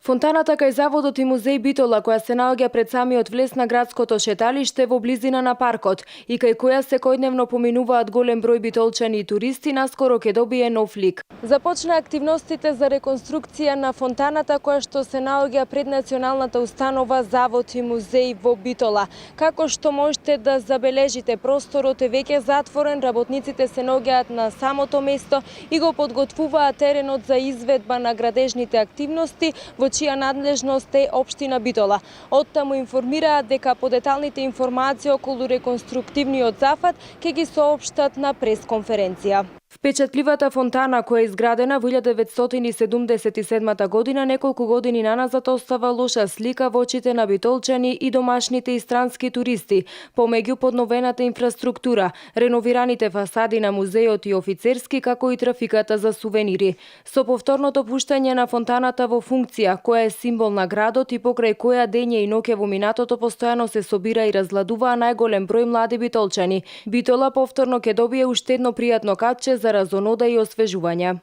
Фонтаната кај заводот и музеј Битола, која се наоѓа пред самиот влез на градското шеталиште во близина на паркот и кај која секојдневно поминуваат голем број битолчани и туристи, наскоро ќе добие нов лик. Започна активностите за реконструкција на фонтаната која што се наоѓа пред националната установа Завод и музеј во Битола. Како што можете да забележите, просторот е веќе затворен, работниците се наоѓаат на самото место и го подготвуваат теренот за изведба на градежните активности, во чија надлежност е општина Битола. Оттаму информираат дека подеталните информации околу реконструктивниот зафат ќе ги соопштат на пресконференција. Впечатливата фонтана, која е изградена во 1977 година, неколку години наназад остава лоша слика во очите на битолчани и домашните и странски туристи, помеѓу подновената инфраструктура, реновираните фасади на музеот и офицерски, како и трафиката за сувенири. Со повторното пуштање на фонтаната во функција, која е символ на градот и покрај која дење и ноќе во минатото постојано се собира и разгладуваа најголем број млади битолчани, Битола повторно ќе добие уште едно пријатно капче за разонода и освежување.